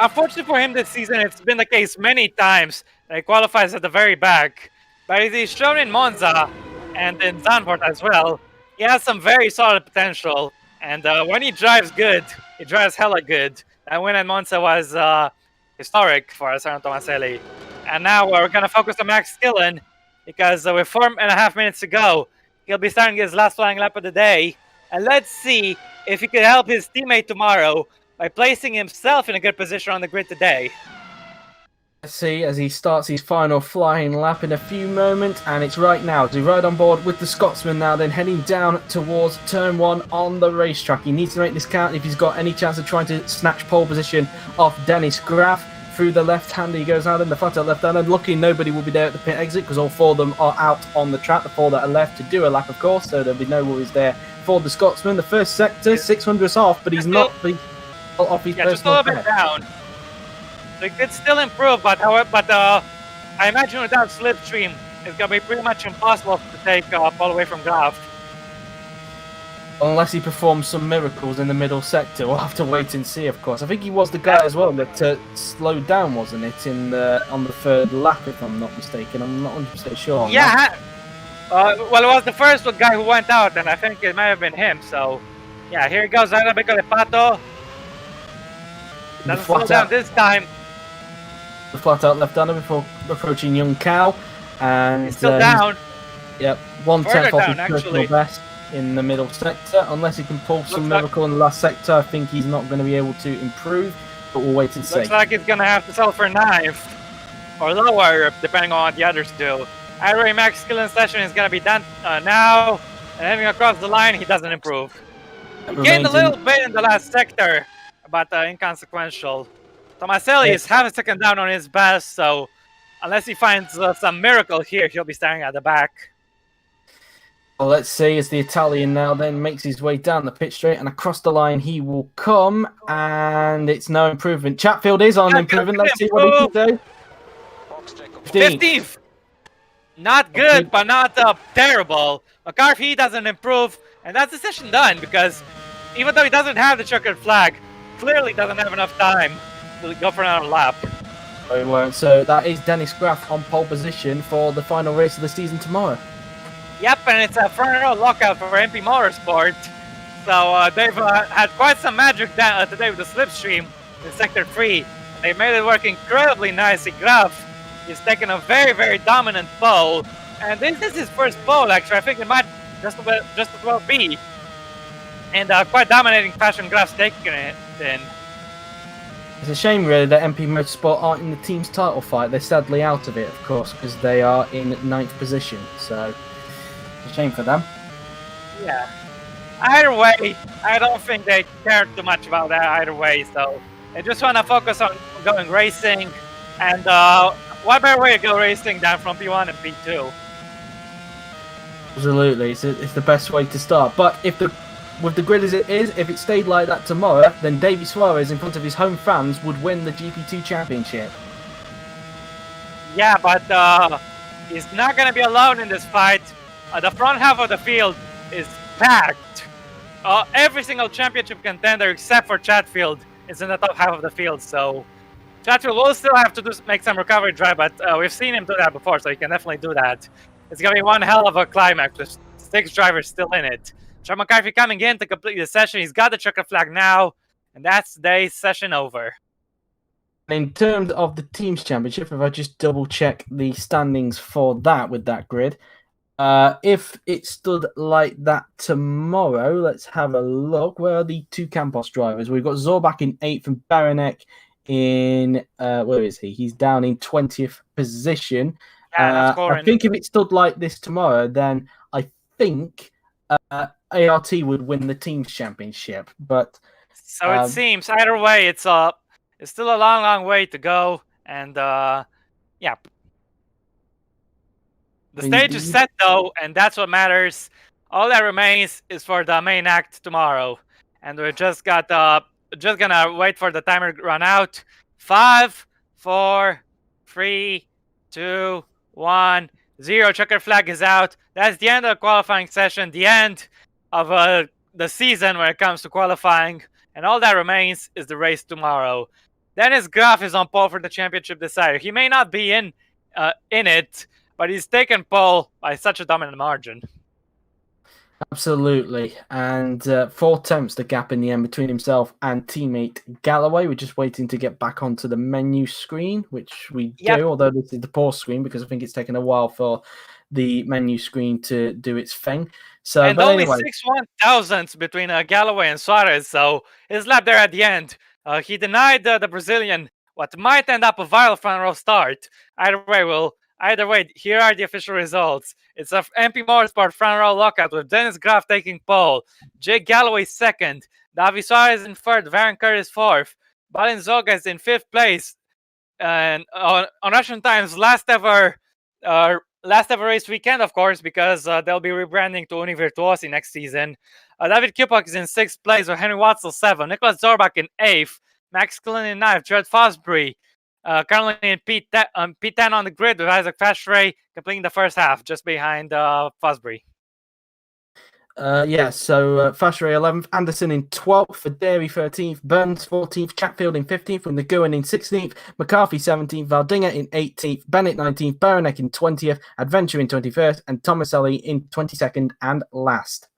unfortunately for him this season, it's been the case many times that he qualifies at the very back. But as he's shown in Monza and in Zandvoort as well, he has some very solid potential. And when he drives good, he drives hella good. That win at Monza was historic for Asano Tomaselli. And now we're going to focus on Max Skillen because with 4.5 minutes to go, he'll be starting his last flying lap of the day. And let's see if he could help his teammate tomorrow by placing himself in a good position on the grid today. Let's see as he starts his final flying lap in a few moments, and it's right now. To ride on board with the Scotsman now, then heading down towards turn 1 on the racetrack. He needs to make this count if he's got any chance of trying to snatch pole position off Dennis Graf. Through the left-hander he goes out in the flat out left-hander. Luckily nobody will be there at the pit exit because all 4 of them are out on the track. The 4 that are left to do a lap, of course, so there'll be no worries there for the Scotsman. The first sector, 600 off, but he's not off his personal just a little bit down. So he could still improve, but I imagine without slipstream, it's gonna be pretty much impossible to take pole away from Graf. Unless he performs some miracles in the middle sector. We'll have to wait and see, of course. I think he was the guy as well that slowed down, wasn't it, on the 3rd lap, if I'm not mistaken. I'm not 100% sure. Yeah. Well, it was the first guy who went out, and I think it might have been him. So, yeah, here he goes, Arabico de Pato. Doesn't slow down this time. The flat out left-hander before approaching Young Cow. And he's still down. Yep, 1/10 off his personal best in the middle sector. Unless he can pull some miracle in the last sector, I think he's not going to be able to improve. But we'll wait and see. Looks like he's going to have to settle for 9th or lower, depending on what the others do. Either way, Max Skillen's session is going to be done now. And heading across the line, he doesn't improve. He gained a little bit in the last sector, but inconsequential. Tomaselli is half a second down on his best, so unless he finds some miracle here, he'll be starting at the back. Well, let's see as the Italian now then makes his way down the pit straight and across the line he will come, and it's no improvement. Chatfield is on improvement. Let's see what he can do. 15th. Not good, but not terrible. McCarthy doesn't improve, and that's the session done because even though he doesn't have the checkered flag, clearly doesn't have enough time to go for another lap. He won't. So that is Dennis Graf on pole position for the final race of the season tomorrow. Yep, and it's a front row lockout for MP Motorsport. So they've had quite some magic today with the slipstream in Sector 3. They made it work incredibly nicely. Graf is taking a very, very dominant pole. And this is his first pole, actually. I think it might just as well be. And quite dominating fashion Graf's taking it in. It's a shame, really, that MP Motorsport aren't in the team's title fight. They're sadly out of it, of course, because they are in 9th position. So, it's a shame for them. Yeah. Either way, I don't think they care too much about that either way. So, they just want to focus on going racing. And what better way to go racing than from P1 and P2? Absolutely. It's the best way to start. But with the grid as it is, if it stayed like that tomorrow, then Davey Suarez, in front of his home fans, would win the GP2 championship. Yeah, but he's not going to be alone in this fight. The front half of the field is packed. Every single championship contender except for Chatfield is in the top half of the field, so Chatfield will still have to make some recovery drive, but we've seen him do that before, so he can definitely do that. It's going to be one hell of a climax with 6 drivers still in it. Sean McCarthy coming in to complete the session. He's got the checker flag now, and that's today's session over. In terms of the teams championship, if I just double check the standings for that with that grid, if it stood like that tomorrow, let's have a look. Where are the 2 Campos drivers? We've got Zorbach in 8th and Baranek in where is he? He's down in 20th position. Yeah, I think if it stood like this tomorrow, then I think ART would win the teams championship. But so it seems either way, it's still a long way to go, and yeah. The stage is set though, and that's what matters. All that remains is for the main act tomorrow, and we're just gonna wait for the timer to run out. 5, 4, 3, 2, 1, 0. Checker flag is out. That's the end of the qualifying session. The end of the season when it comes to qualifying, and all that remains is the race tomorrow. Dennis Graf is on pole for the championship decider. He may not be in it, but he's taken pole by such a dominant margin. Absolutely. And 4 tenths the gap in the end between himself and teammate Galloway. We're just waiting to get back onto the menu screen, which we do, although this is the pause screen because I think it's taken a while for the menu screen to do its thing. So, and but only anyway. 6/1000 between Galloway and Suarez, so his lap there at the end. He denied the Brazilian what might end up a viral front row start. Either way, here are the official results. It's a MP Motorsport front row lockout with Dennis Graf taking pole, Jake Galloway second, Davi Suarez in third, Varun Curtis fourth, Balin Zoga is in 5th place, and on Russian Times last ever race weekend, of course, because they'll be rebranding to Uni Virtuosi next season. David Kupok is in 6th place with Henry Watzel 7th, Nicholas Zorbach in 8th, Max Cullen in 9th, Jared Fosbury currently in P10 on the grid with Isaac Fashray completing the first half just behind Fosbury. So Fashray 11th, Anderson in 12th, for Dairy 13th, Burns 14th, Chatfield in 15th, with Nguyen in 16th, McCarthy 17th, Valdinger in 18th, Bennett 19th, Baranek in 20th, Adventure in 21st, and Tomaselli in 22nd and last.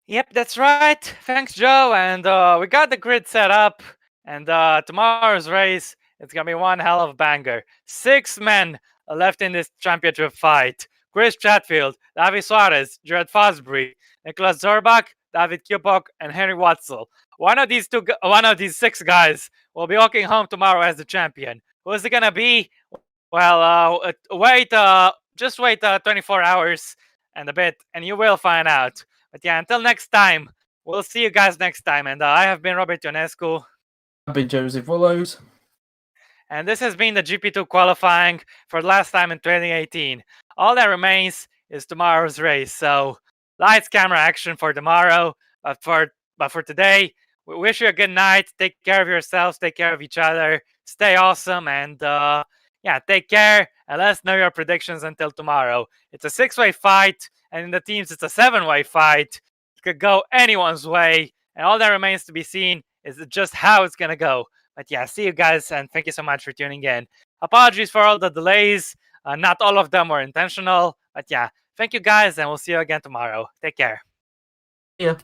Yep, that's right. Thanks, Joe. And we got the grid set up, and tomorrow's race, it's going to be one hell of a banger. 6 men left in this championship fight. Chris Chatfield, Davi Suarez, Jared Fosbury, Nicholas Zorbach, David Kupok, and Henry Watzel. One of these 6 guys will be walking home tomorrow as the champion. Who is it going to be? Well, just wait 24 hours and a bit, and you will find out. But yeah, until next time, we'll see you guys next time. And I have been Robert Ionescu. I've been Joseph Willows. And this has been the GP2 qualifying for the last time in 2018. All that remains is tomorrow's race. So, lights, camera, action for tomorrow. But for today, we wish you a good night. Take care of yourselves. Take care of each other. Stay awesome. And take care. And let us know your predictions until tomorrow. It's a 6-way fight. And in the teams, it's a 7-way fight. It could go anyone's way. And all that remains to be seen is just how it's going to go. But yeah, see you guys, and thank you so much for tuning in. Apologies for all the delays. Not all of them were intentional. But yeah, thank you guys, and we'll see you again tomorrow. Take care. Yeah.